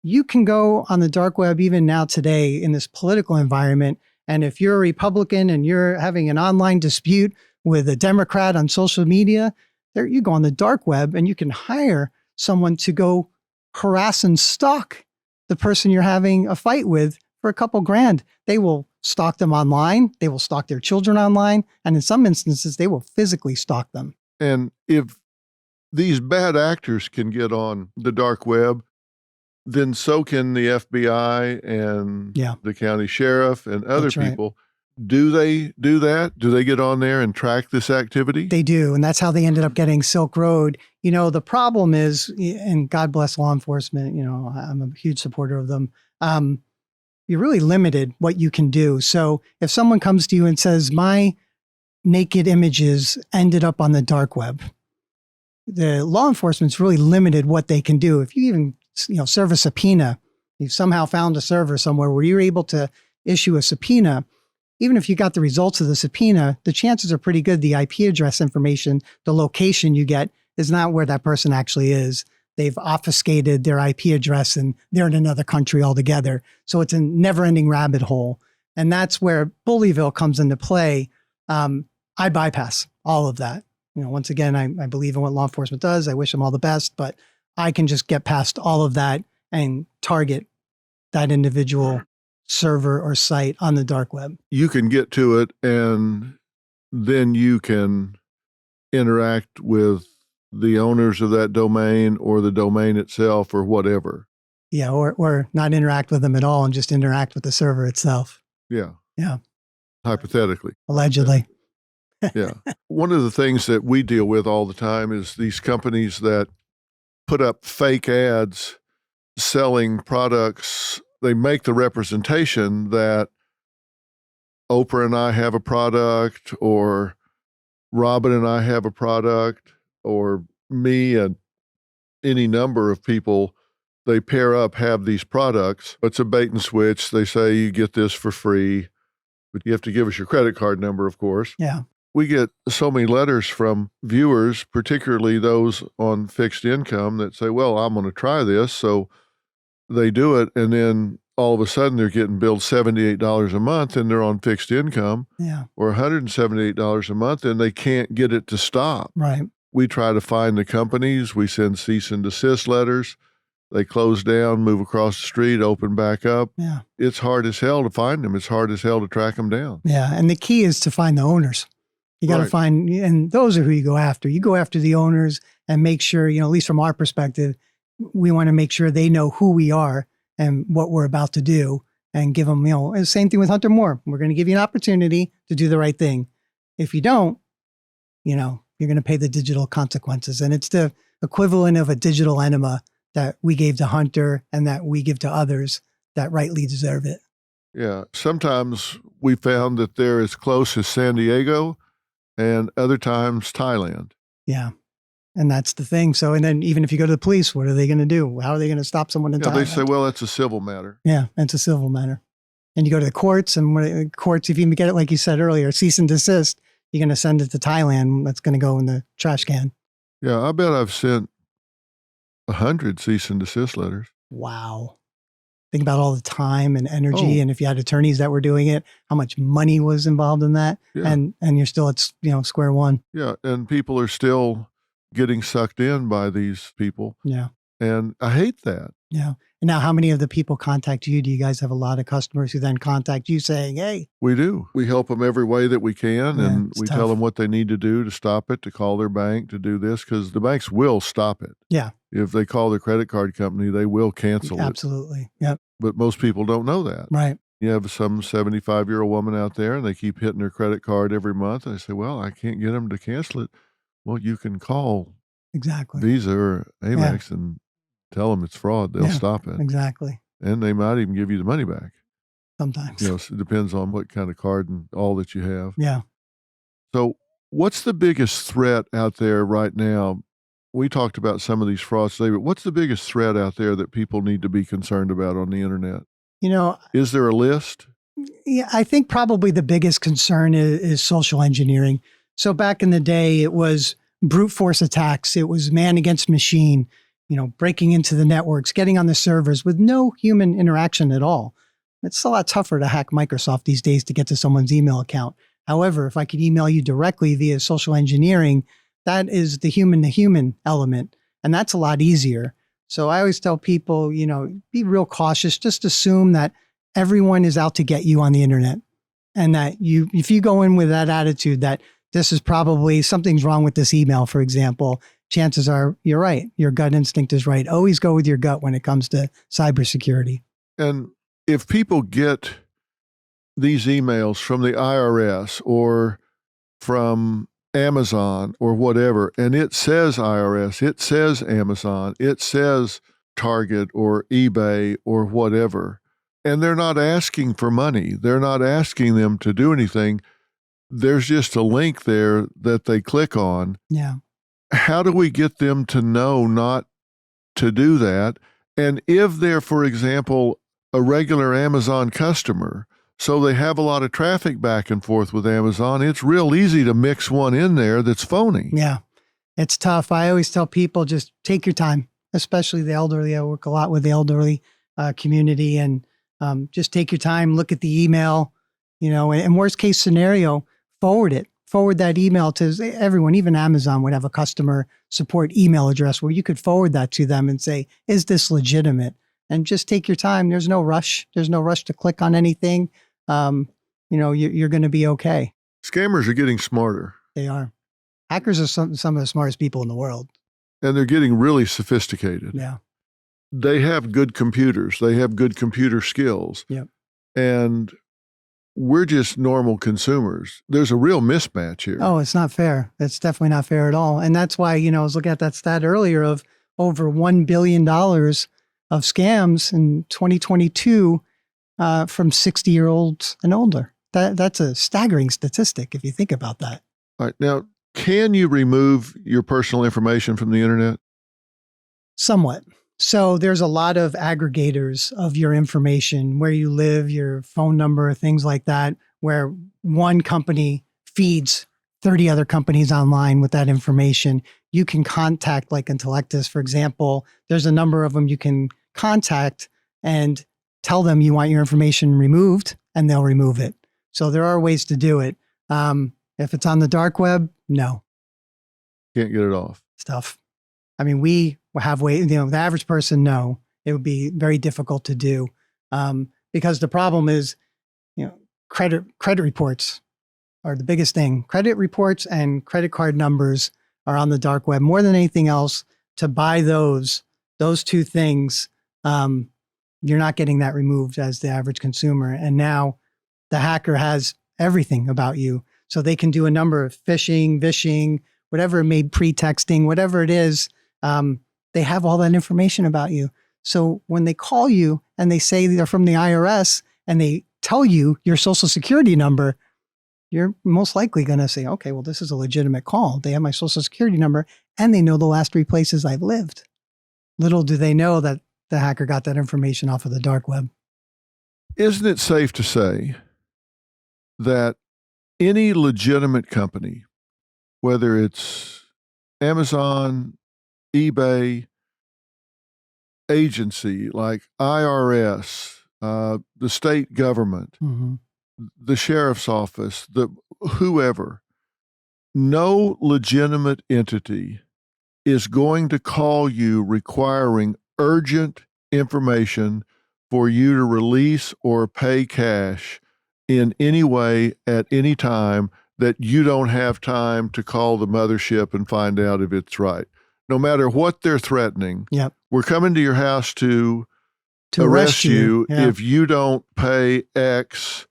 You can go on the dark web even now today in this political environment. And if you're a Republican and you're having an online dispute with a Democrat on social media, there you go on the dark web and you can hire someone to go harass and stalk the person you're having a fight with for a couple grand. They will stalk them online. They will stalk their children online. And in some instances, they will physically stalk them. And if these bad actors can get on the dark web, then so can the FBI and the county sheriff and other people. Do they do that? Do they get on there and track this activity? They do. And that's how they ended up getting Silk Road. You know, the problem is, and God bless law enforcement, you know, I'm a huge supporter of them. You're really limited what you can do. So if someone comes to you and says, my naked images ended up on the dark web, the law enforcement's really limited what they can do. If you even, serve a subpoena, you've somehow found a server somewhere where you're able to issue a subpoena, even if you got the results of the subpoena, the chances are pretty good the IP address information, the location you get, is not where that person actually is. They've obfuscated their IP address and they're in another country altogether. So it's a never-ending rabbit hole. And that's where Bullyville comes into play. I bypass all of that. Once again, I believe in what law enforcement does. I wish them all the best, but I can just get past all of that and target that individual server or site on the dark web. You can get to it and then you can interact with the owners of that domain or the domain itself or whatever. Yeah, or not interact with them at all and just interact with the server itself. Yeah. Yeah. Hypothetically. Allegedly. Yeah. One of the things that we deal with all the time is these companies that put up fake ads selling products. They make the representation that Oprah and I have a product, or Robin and I have a product, or me and any number of people they pair up have these products. It's a bait and switch. They say you get this for free, but you have to give us your credit card number, of course. Yeah. We get so many letters from viewers, particularly those on fixed income, that say, well, I'm going to try this. So they do it, and then all of a sudden they're getting billed $78 a month and they're on fixed income, or $178 a month, and they can't get it to stop. Right. We try to find the companies. We send cease and desist letters. They close down, move across the street, open back up. Yeah. It's hard as hell to find them. It's hard as hell to track them down. Yeah. And the key is to find the owners. You got to find, and those are who you go after. You go after the owners and make sure, at least from our perspective, we want to make sure they know who we are and what we're about to do, and give them, the same thing with Hunter Moore. We're going to give you an opportunity to do the right thing. If you don't, you're going to pay the digital consequences. And it's the equivalent of a digital enema that we gave to Hunter and that we give to others that rightly deserve it. Yeah. Sometimes we found that they're as close as San Diego, and other times Thailand. Yeah. And that's the thing. So, and then even if you go to the police, what are they going to do? How are they going to stop someone in Thailand? They say, well, that's a civil matter. Yeah, it's a civil matter. And you go to the courts, and when courts, if you get it, like you said earlier, cease and desist, you're going to send it to Thailand. That's going to go in the trash can. Yeah, I bet I've sent 100 cease and desist letters. Wow. Think about all the time and energy. And if you had attorneys that were doing it, how much money was involved in that. Yeah. And you're still at, square one. Yeah. And people are still getting sucked in by these people. Yeah. And I hate that. Yeah. And now, how many of the people contact you? Do you guys have a lot of customers who then contact you saying, hey? We do. We help them every way that we can, Yeah, and it's we tough. tell them what they need to do to stop it, to call their bank, to do this, because the banks will stop it. Yeah, If they call their credit card company, they will cancel it. absolutely. Yep. But most people don't know that. Right. You have some 75-year-old woman out there, and they keep hitting their credit card every month. I say, well, I can't get them to cancel it. Well, you can call Exactly. Visa or Amex and tell them it's fraud. They'll stop it. Exactly. And they might even give you the money back. Sometimes. You know, so it depends on what kind of card and all that you have. Yeah. So what's the biggest threat out there right now? We talked about some of these frauds today, but what's the biggest threat out there that people need to be concerned about on the internet? You know, Is there a list? yeah, I think probably the biggest concern is social engineering. So back in the day, it was brute force attacks. It was man against machine, breaking into the networks, getting on the servers with no human interaction at all. It's a lot tougher to hack Microsoft these days to get to someone's email account. However, if I could email you directly via social engineering, that is the human to human element. And that's a lot easier. So I always tell people, be real cautious. Just assume that everyone is out to get you on the internet. And that if you go in with that attitude that this is probably something's wrong with this email, for example, chances are you're right. Your gut instinct is right. Always go with your gut when it comes to cybersecurity. And if people get these emails from the IRS or from Amazon or whatever, and it says IRS, it says Amazon, it says Target or eBay or whatever, and they're not asking for money, they're not asking them to do anything, there's just a link there that they click on. Yeah. How do we get them to know not to do that? And if they're, for example, a regular Amazon customer, so they have a lot of traffic back and forth with Amazon, it's real easy to mix one in there that's phony. Yeah, it's tough. I always tell people just take your time, especially the elderly. I work a lot with the elderly community, and just take your time, look at the email, and worst case scenario, forward it. Forward that email to everyone. Even Amazon would have a customer support email address where you could forward that to them and say, is this legitimate? And just take your time. There's no rush. There's no rush to click on anything. You're going to be okay. Scammers are getting smarter. They are. Hackers are some of the smartest people in the world. And they're getting really sophisticated. Yeah. They have good computers. They have good computer skills. Yep. And we're just normal consumers. There's a real mismatch here. Oh, it's not fair. It's definitely not fair at all. And that's why, I was looking at that stat earlier of over $1 billion of scams in 2022 from 60-year-olds and older. That's a staggering statistic if you think about that. All right. Now, can you remove your personal information from the internet? Somewhat. So there's a lot of aggregators of your information, where you live, your phone number, things like that, where one company feeds 30 other companies online with that information. You can contact, like Intellectus, for example. There's a number of them you can contact and tell them you want your information removed, and they'll remove it. So there are ways to do it. If it's on the dark web, no. Can't get it off. It's tough. I mean, we have ways, the average person, no. It would be very difficult to do because the problem is, credit reports are the biggest thing. Credit reports and credit card numbers are on the dark web more than anything else. To buy those two things, you're not getting that removed as the average consumer. And now the hacker has everything about you. So they can do a number of phishing, vishing, whatever it may, pre-texting, whatever it is. They have all that information about you. So when they call you and they say they're from the IRS and they tell you your social security number, you're most likely going to say, okay, well, this is a legitimate call. They have my social security number and they know the last 3 places I've lived. Little do they know that the hacker got that information off of the dark web. Isn't it safe to say that any legitimate company, whether it's Amazon, eBay, agency like IRS, the state government, the sheriff's office, whoever, no legitimate entity is going to call you requiring urgent information for you to release or pay cash in any way at any time that you don't have time to call the mothership and find out if it's right. No matter what they're threatening, Yep. we're coming to your house to arrest you Yeah. if you don't pay X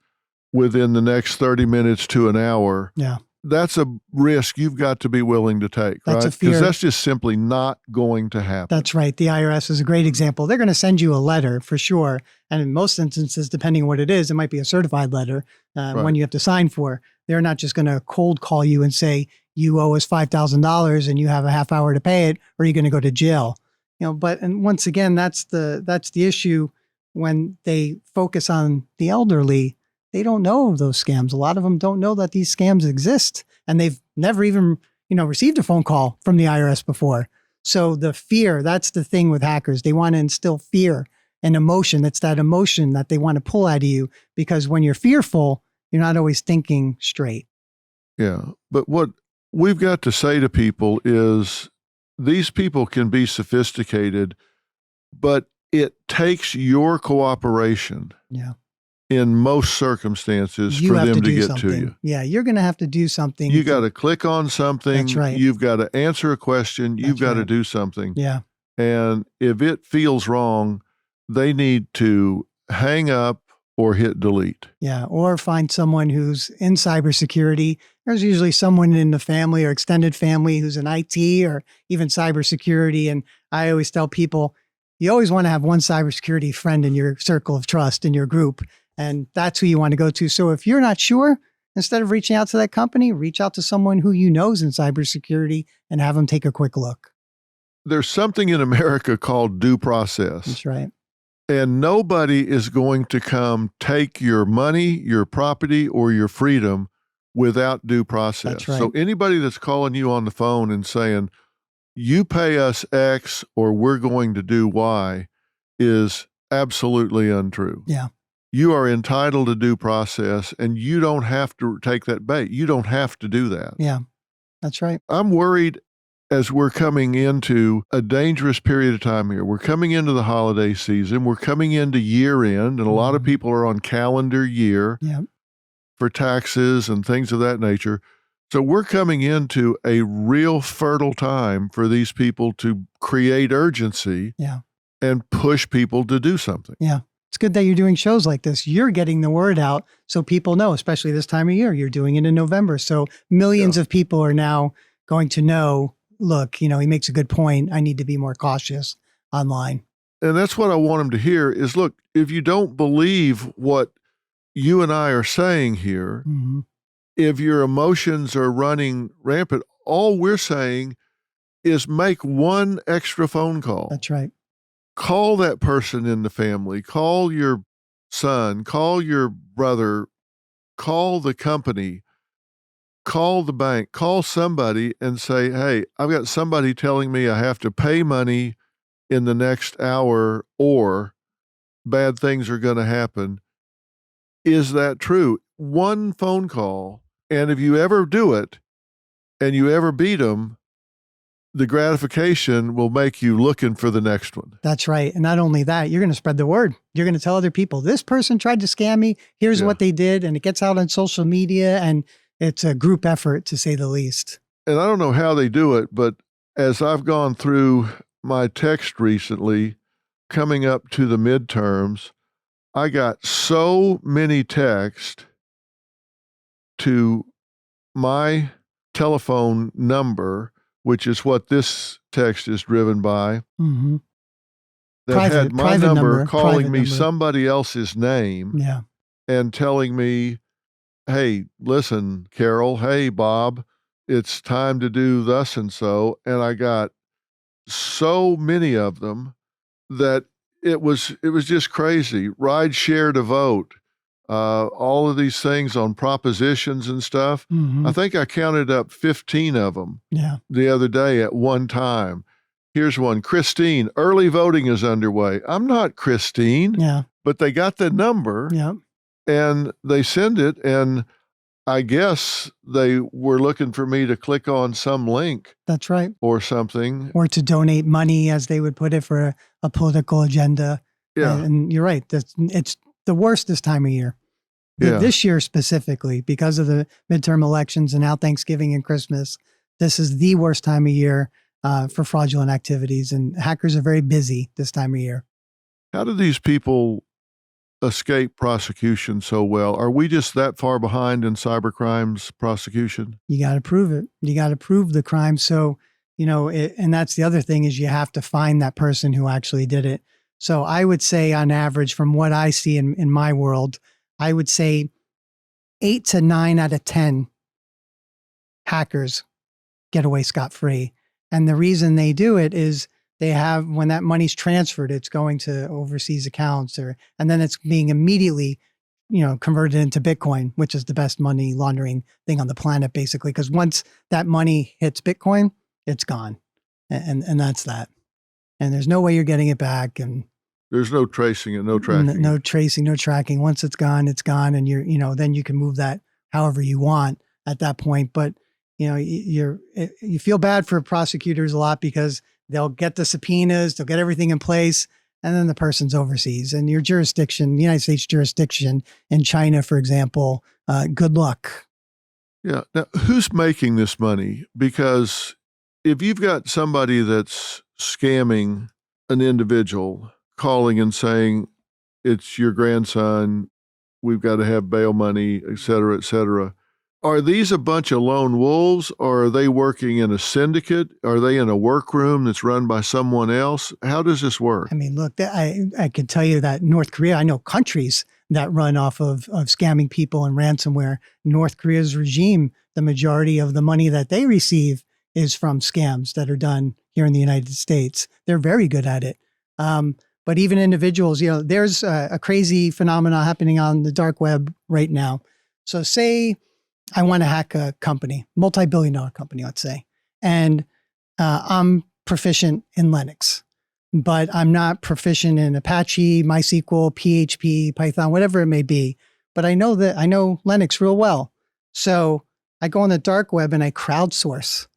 within the next 30 minutes to an hour. Yeah. That's a risk you've got to be willing to take, That's a right? fear. Because that's just simply not going to happen. That's right. The IRS is a great example. They're going to send you a letter for sure. And in most instances, depending on what it is, it might be a certified letter, one you have to sign for. They're not just going to cold call you and say, you owe us $5,000 and you have a half hour to pay it, or you're going to go to jail. And once again, that's the issue when they focus on the elderly. They don't know of those scams. A lot of them don't know that these scams exist, and they've never even, received a phone call from the IRS before. So the fear, that's the thing with hackers. They want to instill fear and emotion. It's that emotion that they want to pull out of you, because when you're fearful, you're not always thinking straight. Yeah. But what we've got to say to people is these people can be sophisticated, but it takes your cooperation. Yeah. In most circumstances You for have them to get something. to you. Yeah, you're going to have to do something. You got to click on something. That's right. You've got to answer a question. You've That's got to right. do something. Yeah. And if it feels wrong, they need to hang up or hit delete. Yeah. Or find someone who's in cybersecurity. There's usually someone in the family or extended family who's in IT or even cybersecurity. And I always tell people, you always want to have one cybersecurity friend in your circle of trust, in your group. And that's who you want to go to. So if you're not sure, instead of reaching out to that company, reach out to someone who you know is in cybersecurity and have them take a quick look. There's something in America called due process. That's right. And nobody is going to come take your money, your property, or your freedom without due process. That's right. So anybody that's calling you on the phone and saying, you pay us X or we're going to do Y is absolutely untrue. Yeah. You are entitled to due process, and you don't have to take that bait. You don't have to do that. Yeah, that's right. I'm worried as we're coming into a dangerous period of time here. We're coming into the holiday season. We're coming into year end, and a lot of people are on calendar year for taxes and things of that nature. So we're coming into a real fertile time for these people to create urgency and push people to do something. Yeah. It's good that you're doing shows like this. You're getting the word out so people know, especially this time of year. You're doing it in November. So millions of people are now going to know, look, he makes a good point. I need to be more cautious online. And that's what I want them to hear is, look, if you don't believe what you and I are saying here, if your emotions are running rampant, all we're saying is make one extra phone call. That's right. Call that person in the family, call your son, call your brother, call the company, call the bank, call somebody and say, hey, I've got somebody telling me I have to pay money in the next hour or bad things are going to happen. Is that true? One phone call. And if you ever do it and you ever beat them, the gratification will make you looking for the next one. That's right. And not only that, you're going to spread the word. You're going to tell other people, this person tried to scam me. Here's what they did. And it gets out on social media, and it's a group effort, to say the least. And I don't know how they do it, but as I've gone through my text recently, coming up to the midterms, I got so many texts to my telephone number, which is what this text is driven by, that had my number calling me somebody else's name and telling me, hey, listen, Carol, hey, Bob, it's time to do thus and so. And I got so many of them that it was just crazy. Ride, share to vote. All of these things on propositions and stuff. I think I counted up 15 of them the other day at one time. Here's one. Christine, early voting is underway. I'm not Christine, but they got the number and they send it. And I guess they were looking for me to click on some link That's right. or something. Or to donate money, as they would put it, for a political agenda. Yeah. And you're right. It's the worst this time of year. Yeah. This year specifically, because of the midterm elections and now Thanksgiving and Christmas, this is the worst time of year for fraudulent activities. And hackers are very busy this time of year. How do these people escape prosecution so well? Are we just that far behind in cybercrimes prosecution? You got to prove it. You got to prove the crime. So, and that's the other thing, is you have to find that person who actually did it. So I would say, on average, from what I see in my world, I would say 8 to 9 out of 10 hackers get away scot-free. And the reason they do it is when that money's transferred, it's going to overseas accounts, and then it's being immediately, converted into Bitcoin, which is the best money laundering thing on the planet, basically. Because once that money hits Bitcoin, it's gone. And that's that. And there's no way you're getting it back. And there's no tracing and no tracking. No tracing, no tracking. Once it's gone, it's gone. And then you can move that however you want at that point. But, you feel bad for prosecutors a lot, because they'll get the subpoenas, they'll get everything in place, and then the person's overseas. And your jurisdiction, the United States jurisdiction in China, for example, good luck. Yeah. Now, who's making this money? Because if you've got somebody that's scamming an individual, calling and saying, it's your grandson, we've got to have bail money, et cetera, are these a bunch of lone wolves, or are they working in a syndicate? Are they in a workroom that's run by someone else? How does this work? I mean, look, I can tell you that North Korea, I know countries that run off of scamming people and ransomware. North Korea's regime, the majority of the money that they receive is from scams that are done here in the United States. They're very good at it. But even individuals, there's a crazy phenomena happening on the dark web right now. So say I want to hack a company, multi-billion-dollar company, let's say, and I'm proficient in Linux, but I'm not proficient in Apache, MySQL, PHP, Python, whatever it may be. But I know Linux real well. So I go on the dark web and I crowdsource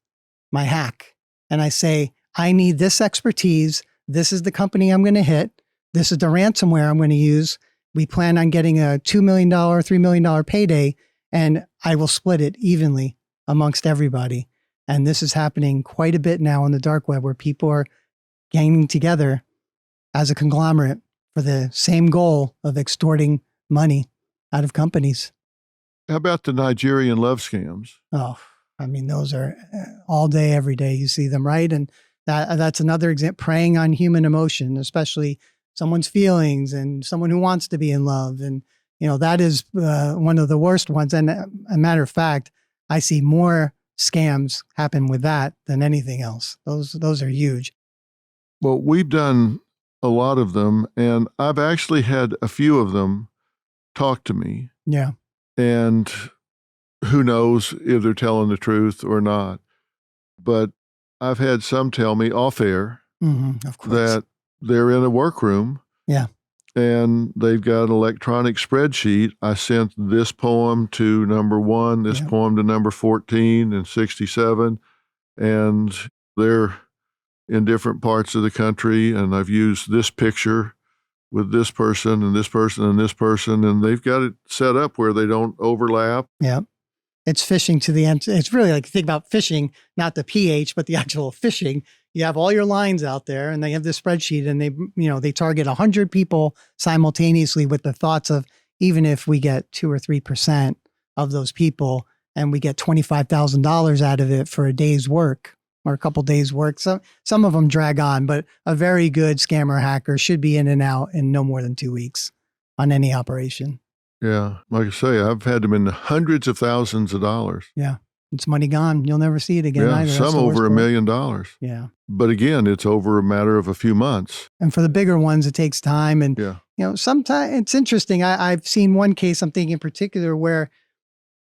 my hack. And I say, I need this expertise. This is the company I'm going to hit. This is the ransomware I'm going to use. We plan on getting a $2 million, $3 million payday, and I will split it evenly amongst everybody. And this is happening quite a bit now on the dark web, where people are ganging together as a conglomerate for the same goal of extorting money out of companies. How about the Nigerian love scams? Oh, I mean, those are all day, every day. You see them, right? And that's another example, preying on human emotion, especially someone's feelings and someone who wants to be in love. And, that is one of the worst ones. And a matter of fact, I see more scams happen with that than anything else. Those are huge. Well, we've done a lot of them, and I've actually had a few of them talk to me. Yeah. And who knows if they're telling the truth or not. But I've had some tell me off air of course, that they're in a workroom. Yeah. And they've got an electronic spreadsheet. I sent this poem to number 1, this poem to number 14 and 67. And they're in different parts of the country. And I've used this picture with this person and this person and this person. And they've got it set up where they don't overlap. Yeah. It's phishing to the end. It's really like, think about phishing, not the PH, but the actual phishing. You have all your lines out there, and they have this spreadsheet, and they target 100 people simultaneously with the thoughts of, even if we get 2 or 3% of those people and we get $25,000 out of it for a day's work or a couple days work. So some of them drag on, but a very good scammer hacker should be in and out in no more than 2 weeks on any operation. Yeah. Like I say, I've had them in the hundreds of thousands of dollars. Yeah. It's money gone. You'll never see it again either. Some over $1 million. Yeah. But again, it's over a matter of a few months. And for the bigger ones, it takes time. And, sometimes it's interesting. I've seen one case, I'm thinking in particular, where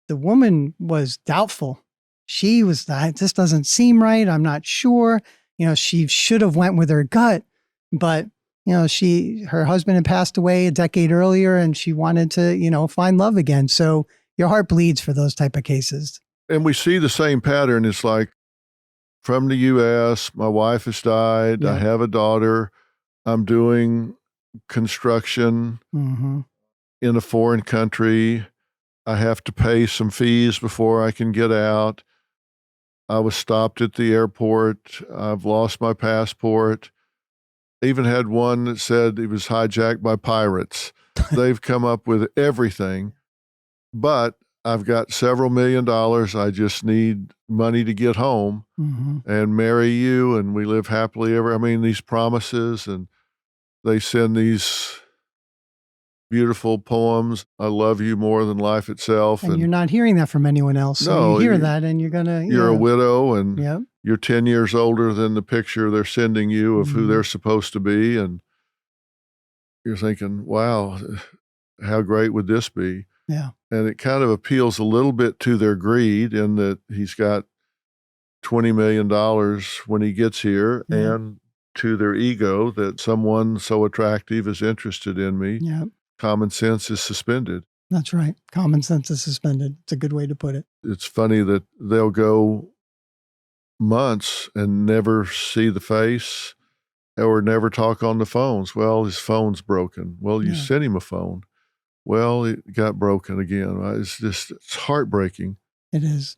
the woman was doubtful. She was, this doesn't seem right. I'm not sure. She should have went with her gut, but her husband had passed away a decade earlier, and she wanted to, find love again. So your heart bleeds for those type of cases. And we see the same pattern. It's like, from the U.S., my wife has died. I Yep. have a daughter. I'm doing construction Mm-hmm. in a foreign country. I have to pay some fees before I can get out. I was stopped at the airport. I've lost my passport. I even had one that said he was hijacked by pirates. They've come up with everything, but I've got several $1 million. I just need money to get home Mm-hmm. and marry you, and we live happily ever. I mean, these promises, and they send these beautiful poems. I love you more than life itself. And you're not hearing that from anyone else. So No, you hear that and you're going to... You're a widow, and Yep. you're 10 years older than the picture they're sending you of who Mhm. they're supposed to be. And you're thinking, wow, how great would this be? Yeah. And it kind of appeals a little bit to their greed in that he's got $20 million when he gets here, Yeah. and to their ego that someone so attractive is interested in me. Yeah. Common sense is suspended. That's right. Common sense is suspended. It's a good way to put it. It's funny that they'll go months and never see the face or never talk on the phones. Well, his phone's broken. Well, you Yeah. sent him a phone. Well, it got broken again. It's heartbreaking It is.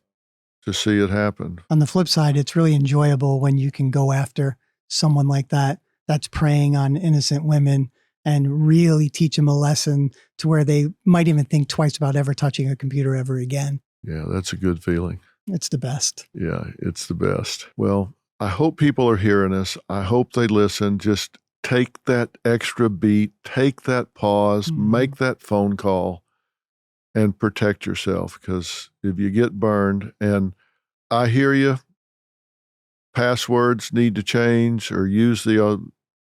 to see it happen. On the flip side, it's really enjoyable when you can go after someone like that that's preying on innocent women and really teach them a lesson to where they might even think twice about ever touching a computer ever again. Yeah, that's a good feeling. It's the best. Yeah, it's the best. Well, I hope people are hearing us. I hope they listen. Just take that extra beat, take that pause, Mhm. make that phone call, and protect yourself, because if you get burned, and I hear you, passwords need to change, or use the,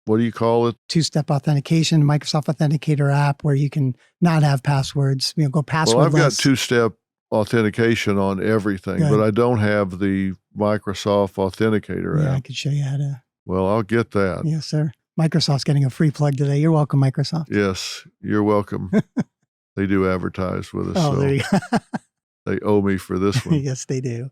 what do you call it? Two-step authentication, Microsoft Authenticator app where you can not have passwords, go passwordless. Well, I've got two-step authentication on everything, Good. but I don't have the Microsoft Authenticator Yeah, I app. could show you how to. Well, I'll get that. Yes, sir. Microsoft's getting a free plug today. You're welcome, Microsoft. Yes, you're welcome. They do advertise with us, Oh, so there you go. they owe me for this one. Yes, they do.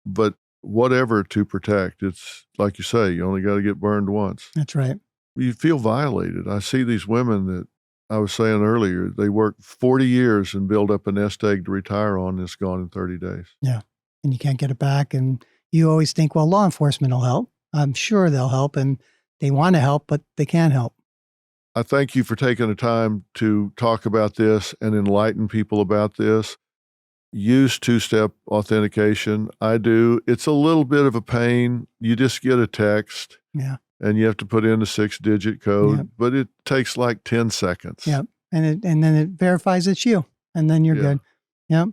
But whatever to protect, it's like you say, you only got to get burned once. That's right. You feel violated. I see these women that I was saying earlier, they work 40 years and build up a nest egg to retire on, and it's gone in 30 days. Yeah. And you can't get it back. And you always think, well, law enforcement will help. I'm sure they'll help. And they want to help, but they can't help. I thank you for taking the time to talk about this and enlighten people about this. Use two-step authentication. I do. It's a little bit of a pain. You just get a text. Yeah. And you have to put in a 6-digit code, Yep. but it takes like 10 seconds. Yep. And then it verifies it's you, and then you're Yeah. good. Yep.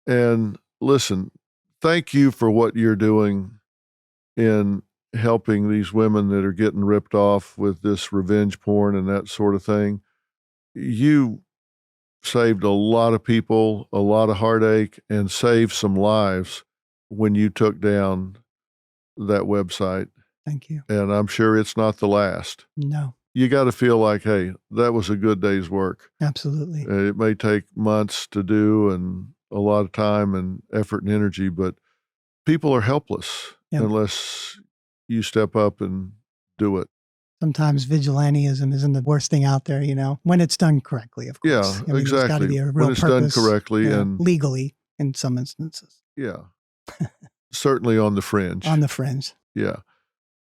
And listen, thank you for what you're doing in helping these women that are getting ripped off with this revenge porn and that sort of thing. You saved a lot of people, a lot of heartache, and saved some lives when you took down that website. Thank you. And I'm sure it's not the last. No, You got to feel like, hey, that was a good day's work. absolutely. It may take months to do and a lot of time and effort and energy, but people are helpless Yep. unless you step up and do it. Sometimes vigilantism isn't the worst thing out there, when it's done correctly, of Yeah, course. There's got to exactly. be a When real it's purpose, done correctly and legally in some instances. yeah, certainly on the fringe. On the fringe. Yeah,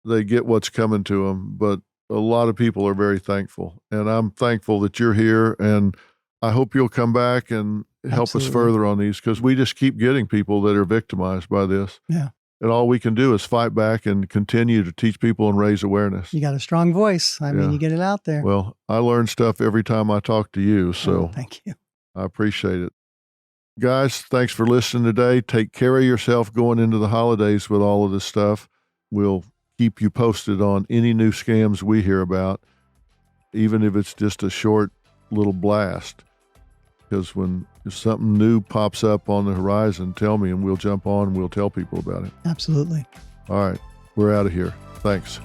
they get what's coming to them, but a lot of people are very thankful. And I'm thankful that you're here, and I hope you'll come back and help us Absolutely. further on these, because we just keep getting people that are victimized by this. Yeah. And all we can do is fight back and continue to teach people and raise awareness. You got a strong voice. I mean, Yeah. you get it out there. Well, I learn stuff every time I talk to you, so Oh, thank you. I appreciate it. Guys, thanks for listening today. Take care of yourself going into the holidays with all of this stuff. We'll keep you posted on any new scams we hear about, even if it's just a short little blast. Because if something new pops up on the horizon, tell me and we'll jump on and we'll tell people about it. Absolutely. All right, we're out of here. Thanks.